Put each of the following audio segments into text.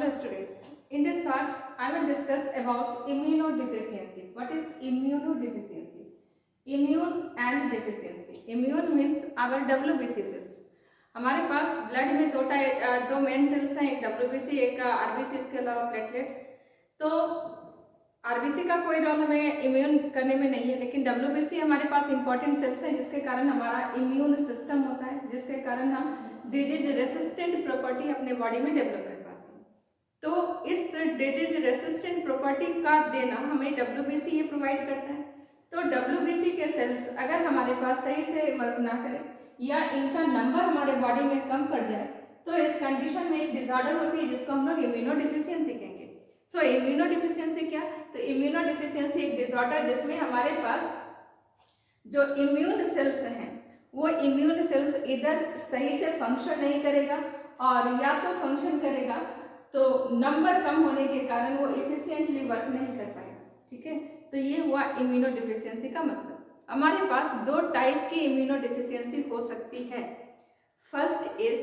Hello students. In this part, I will discuss about immunodeficiency. What is immunodeficiency? Immune and deficiency. Immune means our WBC cells. हमारे पास blood में दो main sales हैं, एक WBC एक RBC, इसके अलावा platelets. तो RBC का कोई रोल हमें इम्यून करने में नहीं है, लेकिन WBC हमारे पास इंपॉर्टेंट सेल्स हैं जिसके कारण हमारा इम्यून सिस्टम होता है, जिसके कारण हम डिजीज रेसिस्टेंट प्रॉपर्टी अपने बॉडी में डेवलप कर पाते हैं। तो इस डिजीज रेसिस्टेंट प्रॉपर्टी का देना हमें WBC ये प्रोवाइड करता है। तो WBC के सेल्स अगर हमारे पास सही से वर्क ना करें या इनका नंबर हमारे बॉडी में कम पड़ जाए तो इस कंडीशन में एक डिसऑर्डर होती है जिसको हम लोग इम्यूनोडेफिशिएंसी कहेंगे। सो इम्यूनोडेफिशिएंसी क्या? तो इम्यूनोडेफिशिएंसी एक डिसऑर्डर जिसमें हमारे पास जो इम्यून सेल्स हैं वो इम्यून सेल्स इधर सही से फंक्शन नहीं करेगा, और या तो फंक्शन करेगा तो नंबर कम होने के कारण वो इफिशिएंटली वर्क नहीं कर पाएगा। ठीक है, तो ये हुआ इम्यूनोडेफिशिएंसी का मतलब। हमारे पास दो टाइप की इम्यूनोडेफिशिएंसी हो सकती है। फर्स्ट इज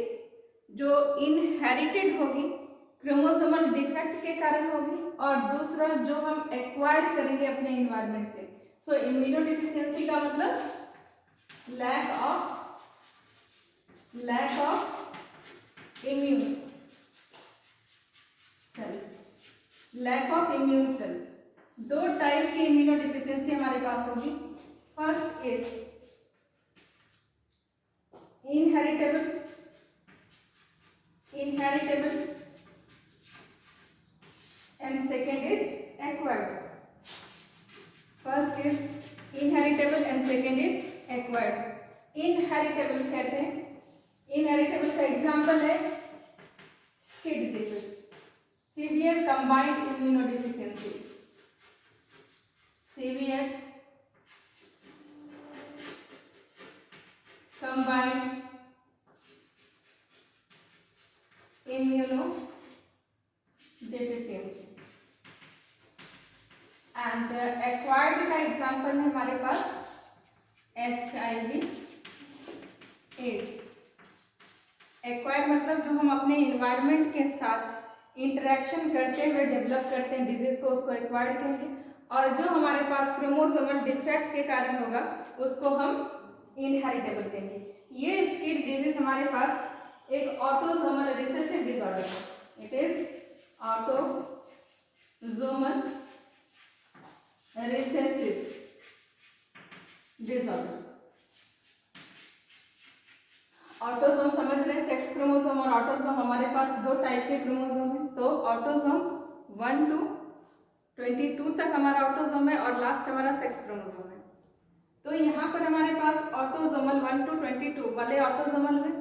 जो इनहेरिटेड होगी, क्रोमोसोमल डिफेक्ट के कारण होगी, और दूसरा जो हम एक्वायर्ड करेंगे अपने इन्वायरमेंट से। सो इम्यूनोडेफिशिएंसी का मतलब लैक ऑफ इम्यून सेल्स। दो टाइप की इम्यूनोडेफिशिएंसी हमारे पास होगी। First is inheritable and second is acquired. First is inheritable and second is acquired. Inheritable कहते हैं, इनहेरिटेबल का एग्जाम्पल है skid disease, severe combined immunodeficiency. Severe combined immunodeficiency and acquired का example है हमारे पास HIV एड्स। एक्वायर्ड मतलब जो हम अपने इन्वायरमेंट के साथ इंटरेक्शन करते हुए डेवलप करते हैं डिजीज को, उसको एक्वायर्ड कहेंगे। और जो हमारे पास क्रोमोसोमल डिफेक्ट के कारण होगा उसको हम इनहेरिटेबल कहेंगे। ये स्किड डिजीज हमारे पास एक ऑटोसोमल रिसेसिव डिसऑर्डर है। It is autosomal recessive disorder. Autosome समझ रहे हैं, सेक्स क्रोमोसोम और ऑटोसोम। हमारे पास दो टाइप के क्रोमोसोम हैं, तो ऑटोसोम 1 to 22 तक हमारा ऑटोसोम है और लास्ट हमारा सेक्स क्रोमोसोम है। तो यहाँ पर हमारे पास ऑटोसोमल 1 to 22 वाले ऑटोसोमल में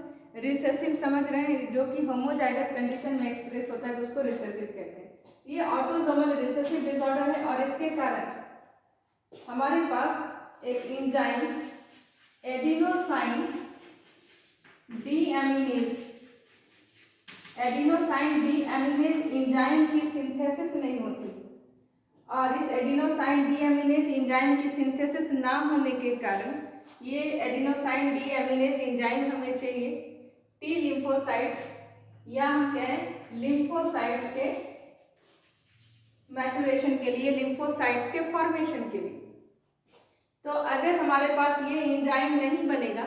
रिसेसिव समझ रहे हैं, जो कि होमोजाइगस कंडीशन में एक्सप्रेस होता है तो उसको रिसेसिव कहते हैं। ये ऑटोसोमल रिसेसिव डिसऑर्डर है और इसके कारण हमारे पास एक एंजाइम एडिनोसाइन डीएमिनेज एंजाइम की सिंथेसिस नहीं होती, और इस एडिनोसाइन डीएमिनेज एंजाइम की सिंथेसिस ना होने के कारण ये एडिनोसाइन डीएमिनेज एंजाइम हमें चाहिए टी लिम्फोसाइट्स या हम कहें लिम्फोसाइट्स के मैचुरेशन के लिए, लिम्फोसाइट्स के फॉर्मेशन के लिए। तो अगर हमारे पास ये एंजाइम नहीं बनेगा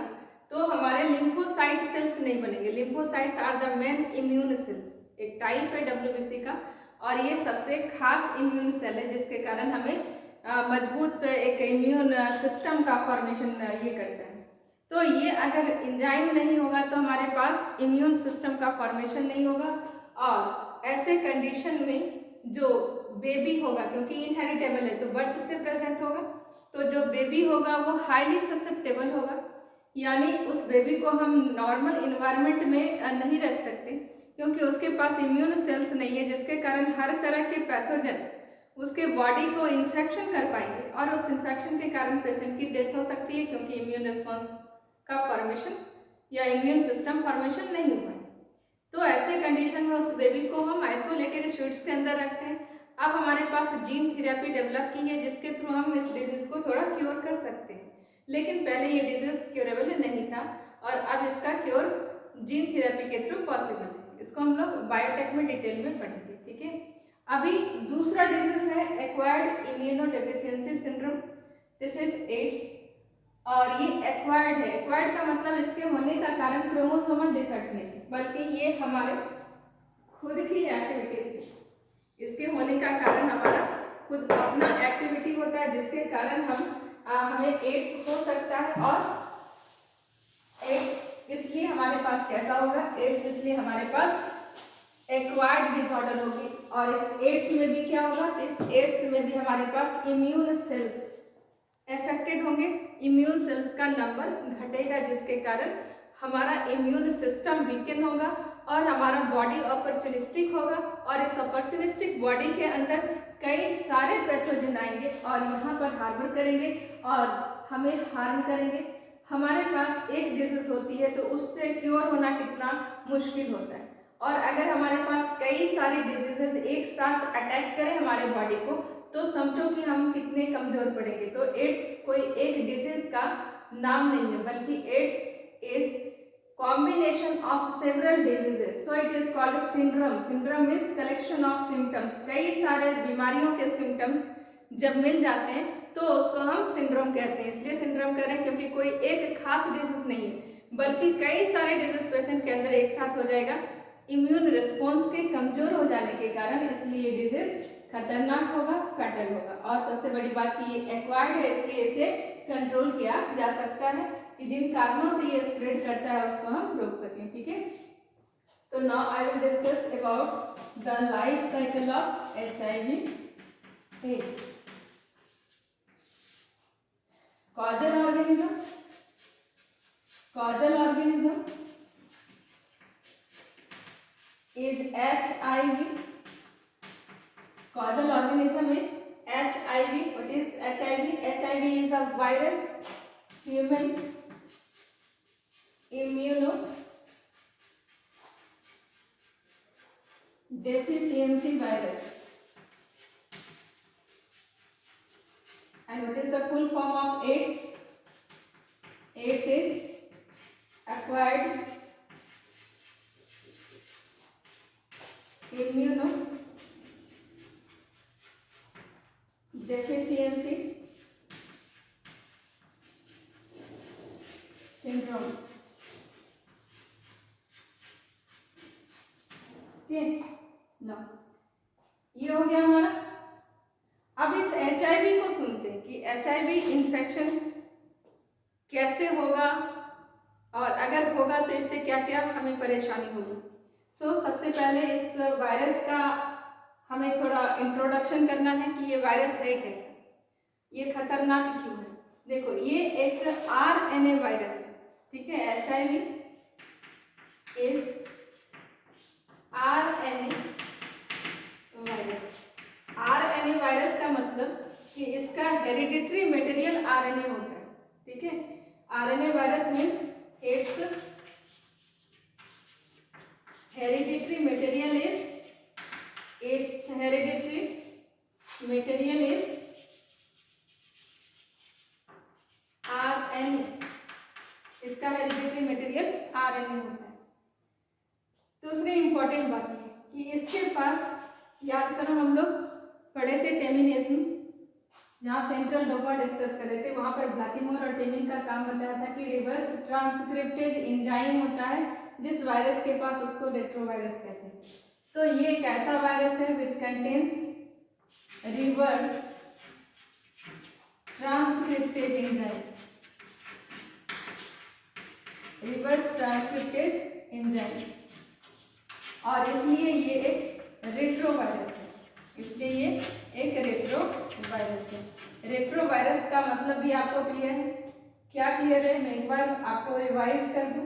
तो हमारे लिम्फोसाइट सेल्स नहीं बनेंगे। Lymphocytes are the main immune cells, एक टाइप है WBC का, और ये सबसे खास इम्यून सेल है जिसके कारण हमें मजबूत एक इम्यून सिस्टम का फॉर्मेशन ये करता है। तो ये अगर एंजाइम नहीं होगा तो हमारे पास इम्यून सिस्टम का फॉर्मेशन नहीं होगा, और ऐसे कंडीशन में जो बेबी होगा, क्योंकि इनहेरिटेबल है तो बर्थ से प्रेजेंट होगा, तो जो बेबी होगा वो हाईली ससेप्टेबल होगा, यानी उस बेबी को हम नॉर्मल इन्वायरमेंट में नहीं रख सकते क्योंकि उसके पास इम्यून सेल्स नहीं है, जिसके कारण हर तरह के पैथोजन उसके बॉडी को इन्फेक्शन कर पाएंगे और उस इन्फेक्शन के कारण पेशेंट की डेथ हो सकती है, क्योंकि इम्यून रिस्पॉन्स का फॉर्मेशन या इम्यून सिस्टम फॉर्मेशन नहीं हुआ है। तो ऐसे कंडीशन में उस बेबी को हम आइसोलेटेड शीट्स के अंदर रखते हैं। अब हमारे पास जीन थेरेपी डेवलप की है जिसके थ्रू हम इस डिजीज को थोड़ा क्योर कर सकते हैं, लेकिन पहले ये डिजीज क्योरेबल नहीं था और अब इसका क्योर जीन थेरेपी के थ्रू पॉसिबल है। इसको हम लोग बायोटेक में डिटेल में पढ़ेंगे। ठीक है। अभी दूसरा डिजीज है acquired immunodeficiency syndrome, this is AIDS. और ये एक्वायर्ड है, एक्वायर्ड का मतलब इसके होने का कारण क्रोमोसोमल डिफेक्ट नहीं, बल्कि ये हमारे खुद की एक्टिविटीज है। इसके होने का कारण हमारा खुद अपना एक्टिविटी होता है, जिसके कारण हमें एड्स हो सकता है। और एड्स इसलिए हमारे पास कैसा होगा, एड्स इसलिए हमारे पास एक्वायर्ड डिसऑर्डर होगी। और इस एड्स में भी क्या होगा, इस एड्स में भी हमारे पास इम्यून सेल्स अफेक्टेड होंगे, इम्यून सेल्स का नंबर घटेगा, जिसके कारण हमारा इम्यून सिस्टम वीकन होगा और हमारा बॉडी अपॉर्चुनिस्टिक होगा। और इस अपॉर्चुनिस्टिक बॉडी के अंदर कई सारे पैथोजन आएंगे और यहाँ पर हार्बर करेंगे और हमें हार्म करेंगे। हमारे पास एक डिजीज होती है तो उससे क्योर होना कितना मुश्किल होता है, और अगर हमारे पास कई सारी डिजीजेस एक साथ अटैक करें हमारे बॉडी को तो समझो कि हम कितने कमजोर पड़ेंगे। तो एड्स कोई एक डिजीज का नाम नहीं है, बल्कि AIDS is combination of several diseases, so it is called syndrome. Syndrome means collection of symptoms, कई सारे बीमारियों के सिम्टम्स जब मिल जाते हैं तो उसको हम सिंड्रोम कहते हैं। इसलिए सिंड्रोम कह रहे हैं क्योंकि कोई एक खास डिजीज नहीं है, बल्कि कई सारे डिजीज पेशेंट के अंदर एक साथ हो जाएगा इम्यून रिस्पॉन्स के कमजोर हो जाने के कारण। इसलिए ये डिजीज खतरनाक होगा, फैटल होगा। और सबसे बड़ी बात कि ये एक्वायर्ड है, इसलिए इसे कंट्रोल किया जा सकता है कि जिन कारणों से ये स्प्रेड करता है उसको हम रोक सकें, ठीक है। तो now I will discuss about the life cycle of HIV AIDS. Causal organism, causal organism is HIV. Causal organism is HIV. What is HIV? HIV is a virus, human immunodeficiency virus. And what is the full form of AIDS? AIDS is acquired immunodeficiency syndrome. ठीक, ना ये हो गया हमारा। अब इस HIV को सुनते हैं कि HIV इन्फेक्शन कैसे होगा और अगर होगा तो इससे क्या क्या हमें परेशानी होगी। सबसे पहले इस वायरस का हमें थोड़ा इंट्रोडक्शन करना है कि ये वायरस है कैसा, ये खतरनाक क्यों है। देखो ये एक RNA वायरस है, ठीक है। HIV is RNA virus. RNA virus का मतलब कि इसका हेरिडिटरी मटेरियल RNA होता है, ठीक है। RNA virus means it's hereditary material is RNA, इसका हेरिडिटरी मटेरियल RNA होता है। दूसरी इंपॉर्टेंट बात है कि इसके पास, याद करो हम लोग पढ़े थे टेमिनेज्म, जहाँ सेंट्रल डोपा डिस्कस कर रहे थे, वहाँ पर ब्लैटिमोर और टेमिन का काम बताया था कि रिवर्स ट्रांसक्रिप्टेज एंजाइम होता है जिस वायरस के पास, उसको रेट्रोवायरस कहते हैं। तो ये एक ऐसा वायरस है which contains reverse transcriptase enzyme, reverse transcriptase enzyme, और इसलिए ये एक रेट्रोवायरस है। इसलिए ये एक रेट्रोवायरस है। रेट्रोवायरस का मतलब भी आपको क्लियर है? क्या क्लियर है? मैं एक बार आपको रिवाइज कर दूं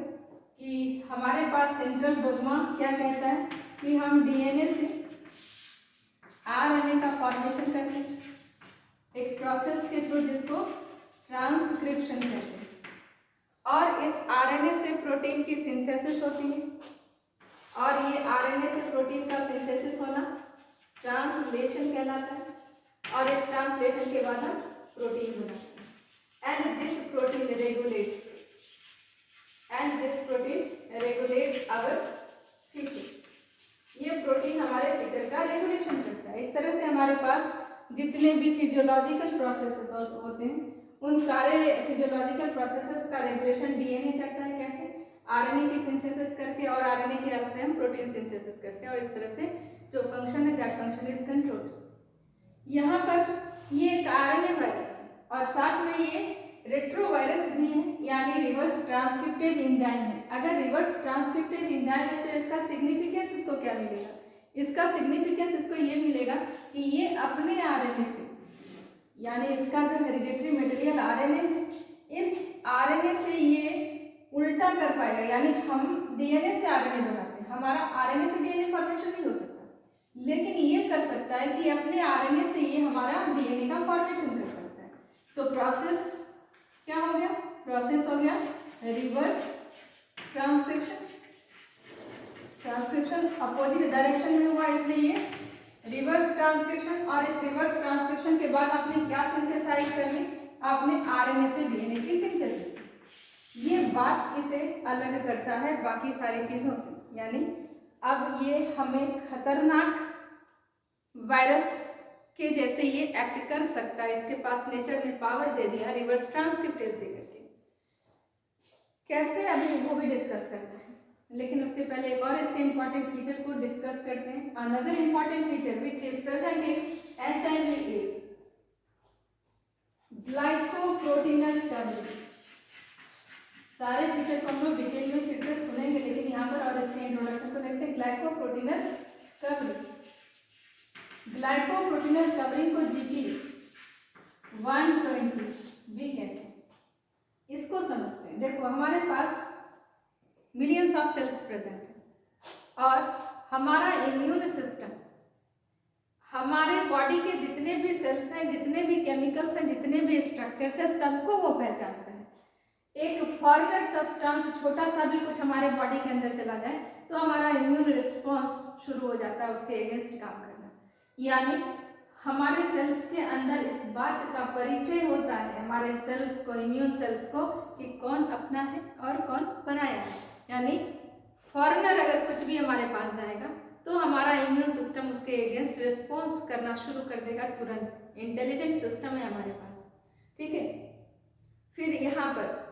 कि हमारे पास सेंट्रल डोग्मा क्या कहता है कि हम DNA से RNA का फॉर्मेशन करते हैं एक प्रोसेस के थ्रू जिसको ट्रांसक्रिप्शन कहते हैं, और इस RNA से प्रोटीन की सिंथेसिस होती है, और ये RNA से प्रोटीन का सिंथेसिस होना ट्रांसलेशन कहलाता है, और इस ट्रांसलेशन के बाद हम प्रोटीन बनाते हैं। And this protein regulates our feature. ये प्रोटीन हमारे फीचर का रेगुलेशन करता है। इस तरह से हमारे पास जितने भी फिजियोलॉजिकल प्रोसेसेस होते हैं उन सारे फिजियोलॉजिकल प्रोसेसेस का रेगुलेशन डीएनए करता है। कैसे? आरएनए की सिंथेसिस करके, और आरएनए की हेल्प से हम प्रोटीन सिंथेसिस करते हैं, और इस तरह से जो फंक्शन है दैट फंक्शन इज कंट्रोल्ड। यहाँ पर ये एक आरएनए वायरस है और साथ में ये रेट्रोवायरस भी है, यानी रिवर्स ट्रांसक्रिप्टेज एंजाइम है। अगर रिवर्स ट्रांसक्रिप्टेज एंजाइम है तो इसका सिग्निफिकेंस इसको क्या मिलेगा? इसका सिग्निफिकेंस इसको ये मिलेगा कि ये अपने आरएनए से, यानी इसका जो हेरिडिटरी मटेरियल आरएनए है, इस आरएनए से ये उल्टा कर पाएगा। यानी हम डीएनए से आरएनए बनाते हैं, हमारा आरएनए से डीएनए फॉर्मेशन नहीं हो सकता, लेकिन ये कर सकता है कि अपने आरएनए से ये हमारा डीएनए का फॉर्मेशन कर सकता है। तो प्रोसेस क्या हो गया? प्रोसेस हो गया reverse transcription. Transcription opposite direction में हुआ, इसलिए ये रिवर्स ट्रांसक्रिप्शन। और इस रिवर्स ट्रांसक्रिप्शन के बाद आपने क्या सिंथेसाइज कर ली? आपने आरएनए से डीएनए की सिंथेसिस। ये बात इसे अलग करता है बाकी सारी चीजों से, यानी अब ये हमें खतरनाक वायरस के जैसे ये एक्ट कर सकता है। इसके पास नेचर ने पावर दे दिया रिवर्स ट्रांसक्रिप्टेज दे करके। कैसे? अभी वो भी डिस्कस करना है, लेकिन उसके पहले एक और इसके इंपॉर्टेंट फीचर को डिस्कस करते हैं। Another important feature which is present in HIV is glycoproteins covering. सारे फीचर को हम लोग डिटेल में फिर से सुनेंगे, लेकिन यहाँ पर और इसके इंट्रोडक्शन को देखते हैं। ग्लाइकोप्रोटीनस कवरिंग, ग्लाइकोप्रोटीनस कवरिंग को जीपी 120 भी कहते हैं। इसको समझते हैं। देखो, हमारे पास मिलियंस ऑफ सेल्स प्रेजेंट है और हमारा इम्यून सिस्टम हमारे बॉडी के जितने भी सेल्स हैं, जितने भी केमिकल्स हैं, जितने भी स्ट्रक्चर्स हैं, सबको वो पहचानता है। एक फॉरेनर सब्सटेंस छोटा सा भी कुछ हमारे बॉडी के अंदर चला जाए तो हमारा इम्यून रिस्पॉन्स शुरू हो जाता है उसके अगेंस्ट काम करना। यानी हमारे सेल्स के अंदर इस बात का परिचय होता है, हमारे सेल्स को, इम्यून सेल्स को, कि कौन अपना है और कौन पराया है। यानी फॉरेनर अगर कुछ भी हमारे पास जाएगा तो हमारा इम्यून सिस्टम उसके अगेंस्ट रिस्पॉन्स करना शुरू कर देगा तुरंत। इंटेलिजेंट सिस्टम है हमारे पास, ठीक है। फिर यहाँ पर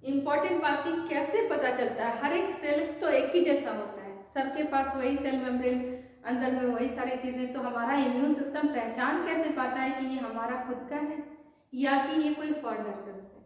इंपॉर्टेंट बात की कैसे पता चलता है? हर एक सेल तो एक ही जैसा होता है, सबके पास वही सेल मेम्ब्रेन, अंदर में वही सारी चीजें। तो हमारा इम्यून सिस्टम पहचान कैसे पाता है कि ये हमारा खुद का है या कि ये कोई फॉरेनर सेल्स है?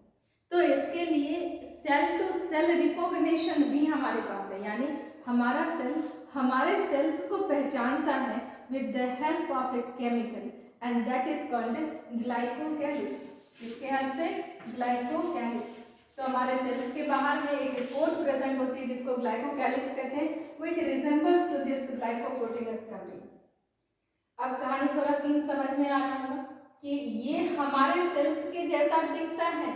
तो इसके लिए सेल टू सेल रिकॉग्निशन भी हमारे पास है, यानी हमारा सेल हमारे सेल्स को पहचानता है with the help of a chemical and that is called glycocalyx. इसके हेल्प से ग्लाइकोकैलिक्स। तो हमारे सेल्स के बाहर में एक कोट प्रेजेंट होती है जिसको ग्लाइकोकैलिक्स कहते हैं, which resembles to this glycoproteinous covering। अब कहानी थोड़ा सीन समझ में आ रहा होगा कि ये हमारे सेल्स के जैसा दिखता है।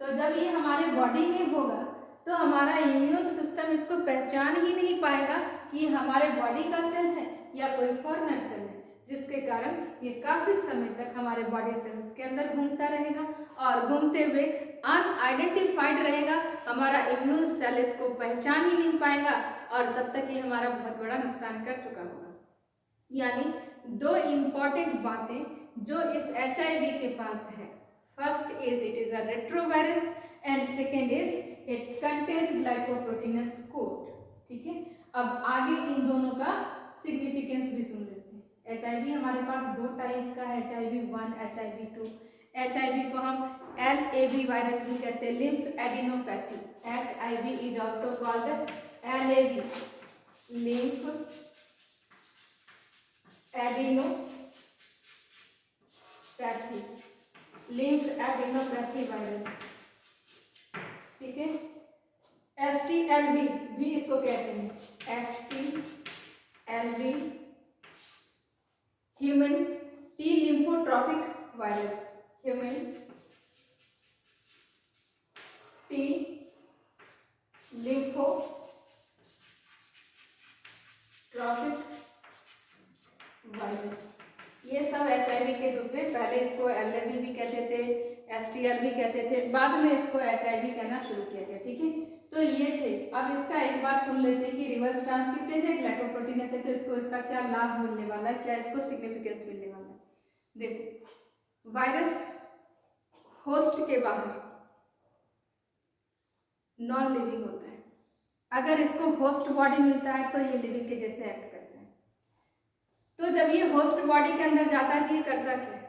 तो जब ये हमारे बॉडी में होगा तो हमारा इम्यून सिस्टम इसको पहचान ही नहीं पाएगा कि ये हमारे बॉडी का सेल है या कोई फॉरेनर सेल है, जिसके कारण ये काफी समय तक हमारे बॉडी सेल्स के अंदर घूमता रहेगा और घूमते हुए अनआइडेंटिफाइड रहेगा। हमारा इम्यून सेल इसको पहचान ही नहीं पाएगा और तब तक ये हमारा बहुत बड़ा नुकसान कर चुका होगा। यानी दो इम्पॉर्टेंट बातें जो इस HIV के पास है, first is it is a retrovirus and second is it contains glycoproteins coat, ठीक है। अब आगे इन दोनों का सिग्निफिकेंस भी सुन लेते हैं। HIV हमारे पास दो टाइप का है, HIV-1, HIV-2। HIV को हम LAV वायरस भी कहते हैं, lymph adenopathy. HIV is also called LAV, lymph adenopathy, lymph adenopathy virus, ठीक है। HTLV भी इसको कहते हैं, HTLV human T lymphotrophic virus, human T lymphotrophic virus. ये सब HIV के दूसरे, पहले इसको LAV भी कहते थे, STL भी कहते थे, बाद में इसको HIV कहना शुरू किया गया, ठीक है। तो ये थे। अब इसका एक बार सुन लेते हैं कि रिवर्स ट्रांसक्रिप्टेज है, ग्लाइकोप्रोटीनेस है, तो इसको इसका क्या लाभ मिलने वाला है, क्या इसको सिग्निफिकेंस मिलने वाला है। देखो, वायरस होस्ट के बाहर नॉन लिविंग होता है, अगर इसको होस्ट बॉडी मिलता है तो ये लिविंग के जैसे एक्ट करता है। तो जब ये होस्ट बॉडी के अंदर जाता है तो ये करता क्या है,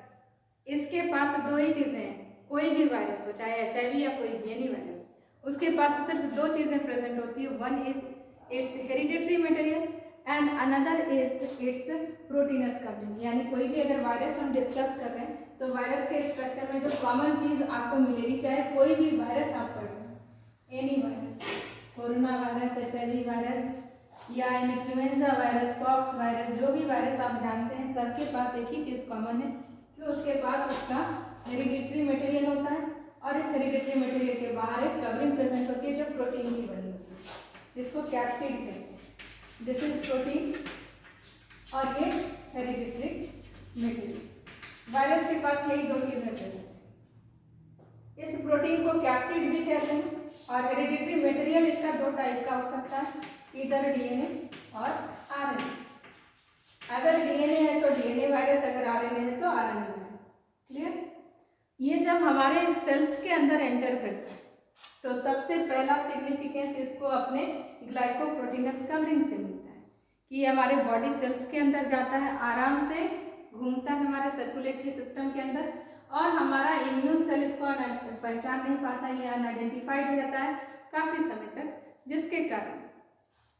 इसके पास दो ही चीजें हैं, कोई भी वायरस हो, चाहे HIV या कोई भी एनी वायरस, उसके पास सिर्फ दो चीजें प्रेजेंट होती है। One is it's hereditary material and another is it's proteins covering. यानी कोई भी अगर वायरस हम डिस्कस कर रहे हैं तो वायरस के स्ट्रक्चर में जो कॉमन चीज आपको मिलेगी, चाहे कोई भी वायरस आप पढ़ रहे हैं, any virus, corona virus, HIV virus या इन्फ्लुएंजा वायरस, पॉक्स वायरस, जो भी वायरस आप जानते हैं, सबके पास एक ही चीज कॉमन है कि उसके पास उसका हेरिडिटरी मटेरियल होता है और इस हेरिडिटरी मटेरियल के बाहर एक कवरिंग प्रेजेंट होती है जो प्रोटीन की बनी होती है, जिसको कैप्सिड कहते हैं। दिस इज प्रोटीन और ये हेरिडिटरी मटेरियल। वायरस के पास यही दो चीजें प्रेजेंट है। इस प्रोटीन को कैप्सिड भी कहते हैं और हेरिडिटरी मटेरियल इसका दो टाइप का हो सकता है, इधर DNA और RNA। अगर DNA है तो DNA वायरस, अगर RNA है तो RNA वायरस। क्लियर? ये जब हमारे सेल्स के अंदर एंटर करता है तो सबसे पहला सिग्निफिकेंस इसको अपने ग्लाइकोप्रोटीनस कवरिंग से मिलता है कि हमारे बॉडी सेल्स के अंदर जाता है, आराम से घूमता है हमारे सर्कुलेटरी सिस्टम के अंदर, और हमारा इम्यून सेल इसको पहचान नहीं पाता, ये अनआइडेंटिफाइड रहता है काफ़ी समय तक, जिसके कारण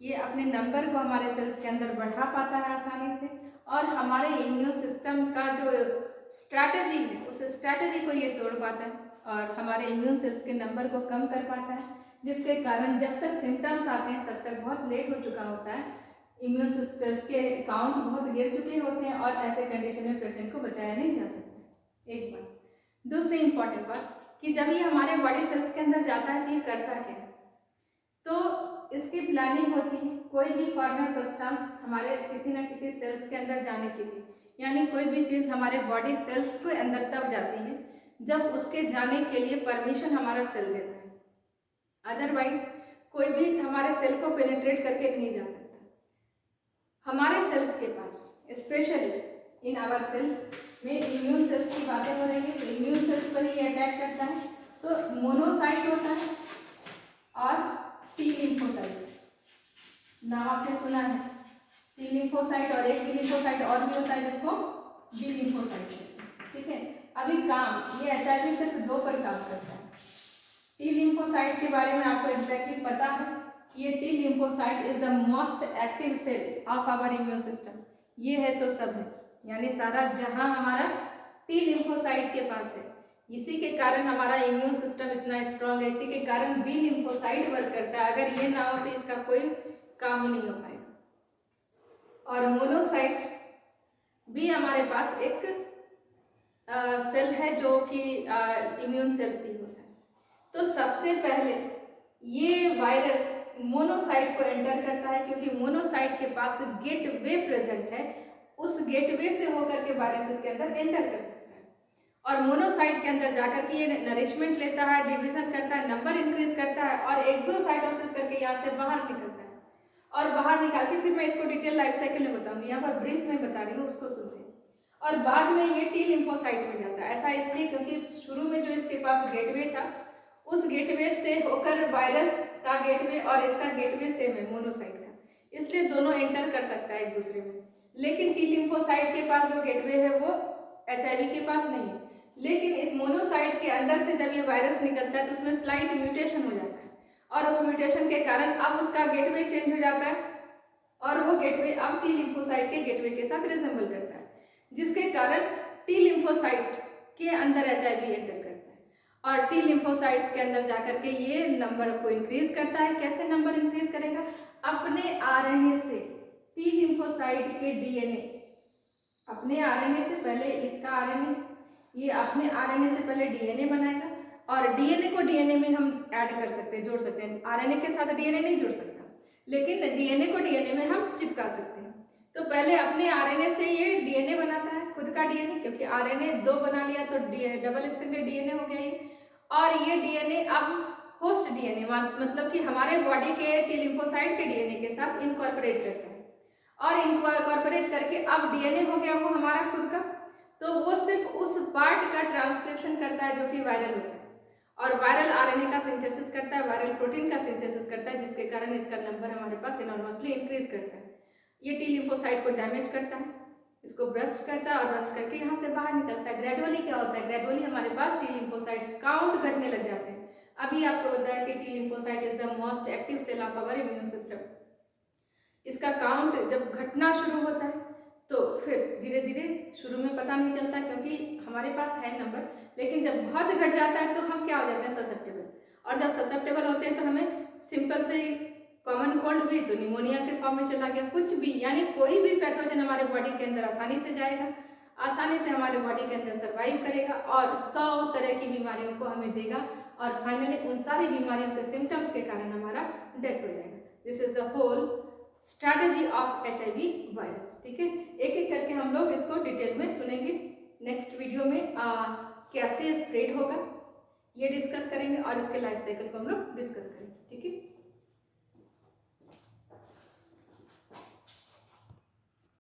ये अपने नंबर को हमारे सेल्स के अंदर बढ़ा पाता है आसानी से, और हमारे इम्यून सिस्टम का जो स्ट्रैटेजी है उस स्ट्रैटेजी को ये तोड़ पाता है और हमारे इम्यून सेल्स के नंबर को कम कर पाता है, जिसके कारण जब तक सिम्टम्स आते हैं तब तक बहुत लेट हो चुका होता है, इम्यून सेल्स के काउंट बहुत गिर चुके होते हैं और ऐसे कंडीशन में पेशेंट को बचाया नहीं जा सकता। एक बात। दूसरी इंपॉर्टेंट बात कि जब ये हमारे बॉडी सेल्स के अंदर जाता है तो ये करता क्या है, तो इसकी प्लानिंग होती है कोई भी फॉरेनर सब्सटेंस हमारे किसी न किसी सेल्स के अंदर जाने के लिए, यानी कोई भी चीज़ हमारे बॉडी सेल्स के अंदर तब जाती है जब उसके जाने के लिए परमिशन हमारा सेल देता है, अदरवाइज कोई भी हमारे सेल को पेनिट्रेट करके नहीं जा सकता। हमारे सेल्स के पास स्पेशली इन आवर सेल्स में इम्यून सेल्स की बातें हो रही है, तो इम्यून सेल्स पर ही अटैक करता है, तो मोनोसाइट होता है और टी लिम्फोसाइट। नाम आपने सुना है टी लिम्फोसाइट, और एक टी लिम्फोसाइट और भी होता है जिसको बी लिम्फोसाइट। ठीक है, अभी काम ये HIV सिर्फ दो पर काम करता है। टी लिम्फोसाइट के बारे में आपको एग्जैक्टली पता है, ये T lymphocyte is the most active cell of our immune system. ये है तो सब है, यानी सारा जहां हमारा टी लिम्फोसाइट के पास है, इसी के कारण हमारा इम्यून सिस्टम इतना स्ट्रांग है, इसी के कारण बी लिम्फोसाइट वर्क करता है। अगर ये ना हो तो इसका कोई काम ही नहीं हो पाएगा। और मोनोसाइट भी हमारे पास एक सेल है जो कि इम्यून सेल से होता है। तो सबसे पहले ये वायरस मोनोसाइट को एंटर करता है, क्योंकि मोनोसाइट के पास गेटवे प्रेजेंट है, उस गेटवे से होकर के वायरस इसके अंदर एंटर कर सकता है, और मोनोसाइट के अंदर जाकर के ये नरिशमेंट लेता है, डिवीजन करता है, नंबर इंक्रीज करता है और एक्सोसाइटोसिस करके यहाँ से बाहर निकलता है, और बाहर निकाल के फिर मैं इसको डिटेल लाइफ साइकिल में बताऊंगी, यहाँ पर ब्रीफ में बता रही हूँ, उसको सुनते हैं। और बाद में ये टी लिम्फोसाइट में जाता है। ऐसा इसलिए क्योंकि शुरू में जो इसके पास गेटवे था, उस गेटवे से होकर वायरस का गेटवे और इसका गेटवे सेम है मोनोसाइट का, इसलिए दोनों एंटर कर सकता है एक दूसरे में। लेकिन टी लिम्फोसाइट के पास जो गेटवे है वो HIV के पास नहीं है, लेकिन इस मोनोसाइट के अंदर से जब ये वायरस निकलता है तो उसमें स्लाइट म्यूटेशन हो जाता है, और उस म्यूटेशन के कारण अब उसका गेटवे चेंज हो जाता है, और वो गेटवे अब टी लिम्फोसाइट के गेटवे के साथ रिजेंबल करता है, जिसके कारण टी लिम्फोसाइट के अंदर HIV एंटर करता है, और टी लिम्फोसाइट्स के अंदर जाकर के ये नंबर को इंक्रीज करता है। कैसे नंबर इंक्रीज करेगा? अपने RNA से टी लिम्फोसाइट के DNA, अपने RNA से पहले इसका RNA, ये अपने RNA से पहले DNA बनाएगा, और DNA को DNA में हम ऐड कर सकते हैं, जोड़ सकते हैं। RNA के साथ DNA नहीं जुड़ सकता, लेकिन DNA को DNA में हम चिपका सकते हैं। तो पहले अपने RNA से ये DNA बनाता है, खुद का DNA, क्योंकि RNA 2 बना लिया तो डबल स्ट्रैंडेड DNA हो गया ये, और ये DNA अब होस्ट डीएनए मतलब कि हमारे बॉडी के टी लिम्फोसाइट के डीएनए के साथ इनकॉर्पोरेट करता है, और इनकॉर्पोरेट करके अब डीएनए हो गया वो हमारा खुद का, तो वो सिर्फ उस पार्ट का ट्रांसलेशन करता है जो कि वायरल होता है, और वायरल आरएनए का सिंथेसिस करता है, वायरल प्रोटीन का सिंथेसिस करता है, जिसके कारण इसका नंबर हमारे पास इनॉर्मसली इंक्रीज करता है। ये टी लिम्फोसाइट को डैमेज करता है, इसको ब्रस्ट करता है, और ब्रस्ट करके यहाँ से बाहर निकलता है। ग्रेजुअली क्या होता है, ग्रेजुअली हमारे पास टी लिम्फोसाइट्स काउंट घटने लग जाते हैं। अभी आपको बताया कि T lymphocyte is the most active cell of our immune system. इसका काउंट जब घटना शुरू होता है तो फिर धीरे धीरे शुरू में पता नहीं चलता क्योंकि हमारे पास है नंबर, लेकिन जब बहुत घट जाता है तो हम क्या हो जाते हैं, ससेप्टेबल, और जब ससेप्टेबल होते हैं तो हमें सिंपल से कॉमन कोल्ड भी तो निमोनिया के फॉर्म में चला गया, कुछ भी, यानी कोई भी पैथोजन हमारे बॉडी के अंदर आसानी से जाएगा, आसानी से हमारे बॉडी के अंदर सर्वाइव करेगा और 100 तरह की बीमारियों को हमें देगा, और फाइनली उन सारी बीमारियों के सिम्टम्स के कारण हमारा डेथ हो जाएगा। This is the whole strategy of HIV virus. ठीक है, एक एक करके हम लोग इसको डिटेल में सुनेंगे। नेक्स्ट वीडियो में कैसे स्प्रेड होगा ये डिस्कस करेंगे, और इसके लाइफ साइकिल को हम लोग डिस्कस करेंगे। ठीक है।